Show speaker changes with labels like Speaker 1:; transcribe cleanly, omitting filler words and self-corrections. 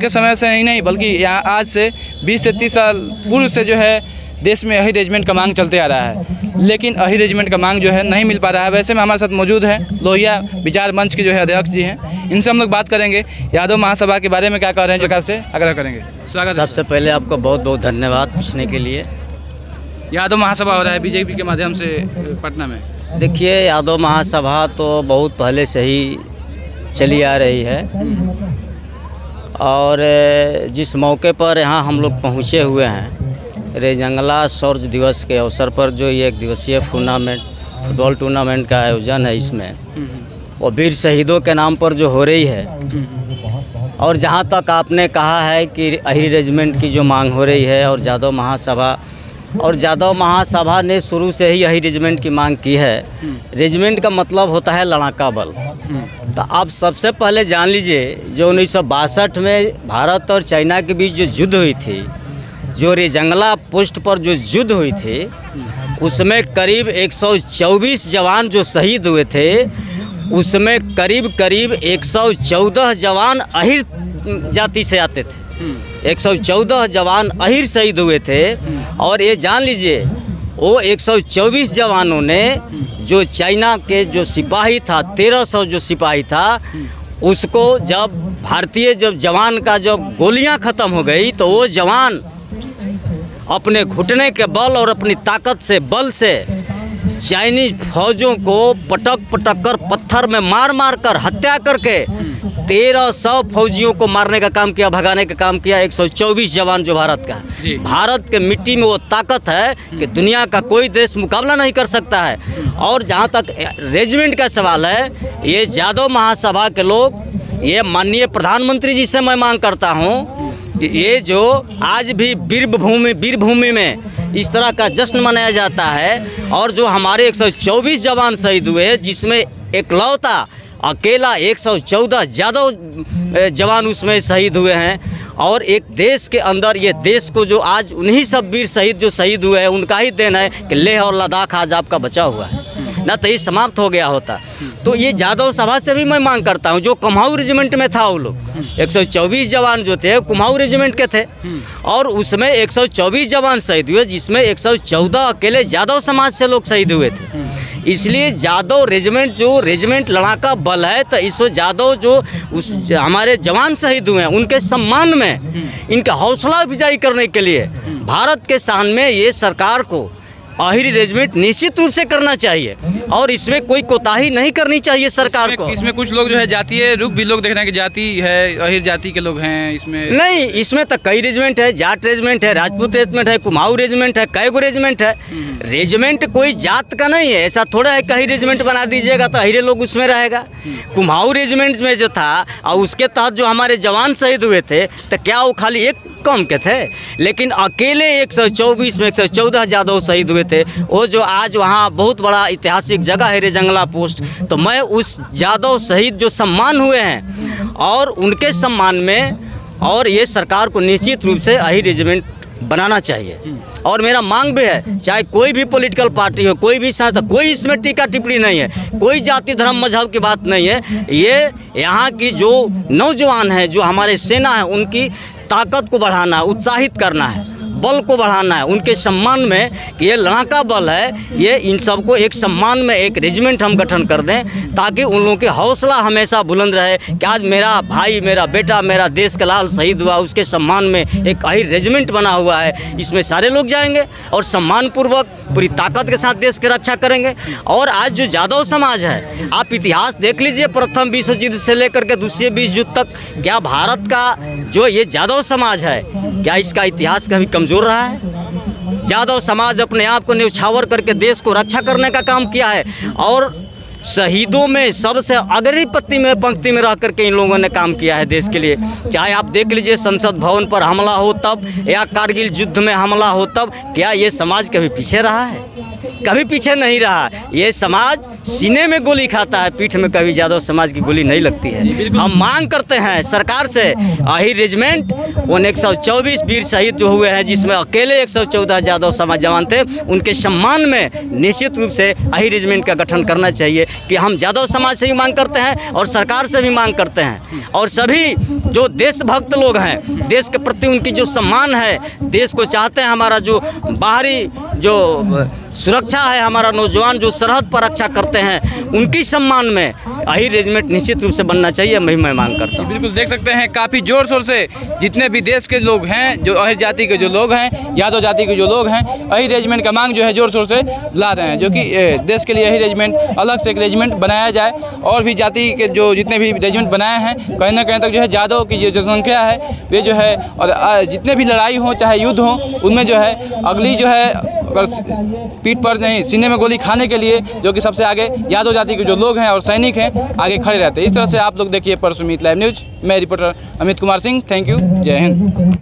Speaker 1: के समय से ही नहीं बल्कि यहाँ आज से 20 से 30 साल पूर्व से जो है देश में अही रेजिमेंट का मांग चलते आ रहा है, लेकिन अही रेजिमेंट का मांग जो है नहीं मिल पा रहा है। वैसे में हमारे साथ मौजूद हैं लोहिया विचार मंच के जो है अध्यक्ष जी हैं, इनसे हम लोग बात करेंगे यादव महासभा के बारे में क्या कह रहे हैं, जगह से आग्रह करेंगे। स्वागत।
Speaker 2: सबसे पहले आपको बहुत बहुत धन्यवाद पूछने के लिए।
Speaker 1: यादव महासभा हो रहा है बीजेपी के माध्यम से पटना में।
Speaker 2: देखिए, यादव महासभा तो बहुत पहले से ही चली आ रही है और जिस मौके पर यहाँ हम लोग पहुँचे हुए हैं रेजंगला शौर्य दिवस के अवसर पर, जो ये एक दिवसीय फुटबॉल टूर्नामेंट का आयोजन है, इसमें वो वीर शहीदों के नाम पर जो हो रही है, और जहाँ तक आपने कहा है कि अही रेजिमेंट की जो मांग हो रही है और यादव महासभा ने शुरू से ही अही रेजिमेंट की मांग की है। रेजिमेंट का मतलब होता है लड़ाका बल। तो आप सबसे पहले जान लीजिए, जो 1962 में भारत और चाइना के बीच जो युद्ध हुई थी, जो रेजंगला पोस्ट पर जो युद्ध हुई थी, उसमें करीब 124 जवान जो शहीद हुए थे, उसमें करीब 114 जवान अहिर जाति से आते थे। 114 जवान अहिर शहीद हुए थे। और ये जान लीजिए, वो 124 जवानों ने जो चाइना के जो सिपाही था, 1300 जो सिपाही था, उसको जब भारतीय जवान का जब गोलियां ख़त्म हो गई, तो वो जवान अपने घुटने के बल और अपनी ताकत से बल से चाइनीज फौजों को पटक कर पत्थर में मार कर हत्या करके 1300 फौजियों को मारने का काम किया, भगाने का काम किया। 124 जवान जो भारत का, भारत के मिट्टी में वो ताकत है कि दुनिया का कोई देश मुकाबला नहीं कर सकता है। और जहाँ तक रेजिमेंट का सवाल है, ये यादव महासभा के लोग, ये माननीय प्रधानमंत्री जी से मैं मांग करता हूँ कि ये जो आज भी वीरभूमि में इस तरह का जश्न मनाया जाता है, और जो हमारे 124 जवान शहीद हुए हैं, जिसमें एकलौता अकेला 114 यादव जवान उसमें शहीद हुए हैं, और एक देश के अंदर ये देश को जो आज उन्हीं सब वीर शहीद जो शहीद हुए हैं, उनका ही देन है कि लेह और लद्दाख आज आपका बचा हुआ है, ना तो ये समाप्त हो गया होता। तो ये यादव सभा से भी मैं मांग करता हूँ, जो कुमाऊं रेजिमेंट में था, वो लोग 124 जवान जो थे कुमाऊं रेजिमेंट के थे, और उसमें 124 जवान शहीद हुए, जिसमें 114 अकेले यादव समाज से लोग शहीद हुए थे। इसलिए यादव रेजिमेंट जो रेजिमेंट लड़ाका बल है, तो इस यादव जो हमारे जवान शहीद हुए हैं, उनके सम्मान में, इनका हौसला अफजाई करने के लिए भारत के सामने ये सरकार को अही रेजिमेंट निश्चित रूप से करना चाहिए, और इसमें कोई कोताही नहीं करनी चाहिए सरकार को।
Speaker 1: इसमें कुछ लोग जो है जातीय रूप भी लोग देख रहे हैं कि जाति है, अहिर जाति के लोग हैं इसमें।
Speaker 2: नहीं, इसमें तो कई रेजिमेंट है, जाट रेजिमेंट है, राजपूत रेजिमेंट है, कुमाऊं रेजिमेंट है, कई गो रेजिमेंट है। रेजिमेंट कोई जात का नहीं है, ऐसा थोड़ा है कहीं रेजिमेंट बना दीजिएगा तो अहिरे लोग उसमें रहेगा। कुमाऊं रेजिमेंट में जो था और उसके तहत जो हमारे जवान शहीद हुए थे, तो क्या वो खाली एक कम के थे? लेकिन अकेले 124 में 114 यादव शहीद हुए थे। वो जो आज वहाँ बहुत बड़ा ऐतिहासिक जगह है रेजंगला पोस्ट, तो मैं उस यादव शहीद जो सम्मान हुए हैं और उनके सम्मान में, और ये सरकार को निश्चित रूप से अही रेजिमेंट बनाना चाहिए। और मेरा मांग भी है, चाहे कोई भी पॉलिटिकल पार्टी हो, कोई भी संस्था, कोई इसमें टीका टिप्पणी नहीं है, कोई जाति धर्म मजहब की बात नहीं है। ये यहाँ की जो नौजवान है, जो हमारे सेना है, उनकी ताकत को बढ़ाना है, उत्साहित करना है, बल को बढ़ाना है, उनके सम्मान में कि ये लड़ाका बल है, ये इन सबको एक सम्मान में एक रेजिमेंट हम गठन कर दें, ताकि उन लोगों के हौसला हमेशा बुलंद रहे कि आज मेरा भाई, मेरा बेटा, मेरा देश का लाल शहीद हुआ, उसके सम्मान में एक अही रेजिमेंट बना हुआ है। इसमें सारे लोग जाएंगे और सम्मानपूर्वक पूरी ताकत के साथ देश की रक्षा करेंगे। और आज जो यादव समाज है, आप इतिहास देख लीजिए, प्रथम विश्व युद्ध से लेकर के दूसरे विश्व युद्ध तक, क्या भारत का जो ये यादव समाज है, क्या इसका इतिहास कभी कमजोर रहा है? यादव समाज अपने आप को न्यौछावर करके देश को रक्षा करने का काम किया है, और शहीदों में सबसे अग्रणी पंक्ति में रह करके इन लोगों ने काम किया है देश के लिए। चाहे आप देख लीजिए, संसद भवन पर हमला हो तब, या कारगिल युद्ध में हमला हो तब, क्या ये समाज कभी पीछे रहा है? कभी पीछे नहीं रहा। ये समाज सीने में गोली खाता है, पीठ में कभी यादव समाज की गोली नहीं लगती है। हम मांग करते हैं सरकार से अहिर रेजिमेंट उन 124 वीर शहीद जो हुए हैं, जिसमें अकेले 114 यादव समाज जवान थे, उनके सम्मान में निश्चित रूप से अहिर रेजिमेंट का गठन करना चाहिए। कि हम यादव समाज से भी मांग करते हैं और सरकार से भी मांग करते हैं, और सभी जो देशभक्त लोग हैं, देश के प्रति उनकी जो सम्मान है, देश को चाहते हैं, हमारा जो बाहरी जो सुरक्षा है, हमारा नौजवान जो सरहद पर रक्षा करते हैं, उनकी सम्मान में अहिर रेजिमेंट निश्चित रूप से बनना चाहिए। मैं मांग करता हूँ।
Speaker 1: बिल्कुल देख सकते हैं काफ़ी ज़ोर शोर से जितने भी देश के लोग हैं, जो अहिर जाति के जो लोग हैं, यादव जाति के जो लोग हैं, अहिर रेजिमेंट का मांग जो है ज़ोर शोर से ला रहे हैं, जो कि देश के लिए अहिर रेजिमेंट अलग से एक रेजिमेंट बनाया जाए। और भी जाति के जो जितने भी रेजिमेंट बनाए हैं, कहीं ना कहीं तक जो है यादव की जो संख्या है वे जो है, और जितने भी लड़ाई हो चाहे युद्ध हो, उनमें जो है अगली जो है अगर पीठ पर नहीं सीने में गोली खाने के लिए जो कि सबसे आगे यादव जाति के जो लोग हैं और सैनिक हैं आगे खड़े रहते हैं। इस तरह से आप लोग देखिए पर सुमित लाइव न्यूज़, मैं reporter Amit Kumar Singh. Thank you, जय हिंद।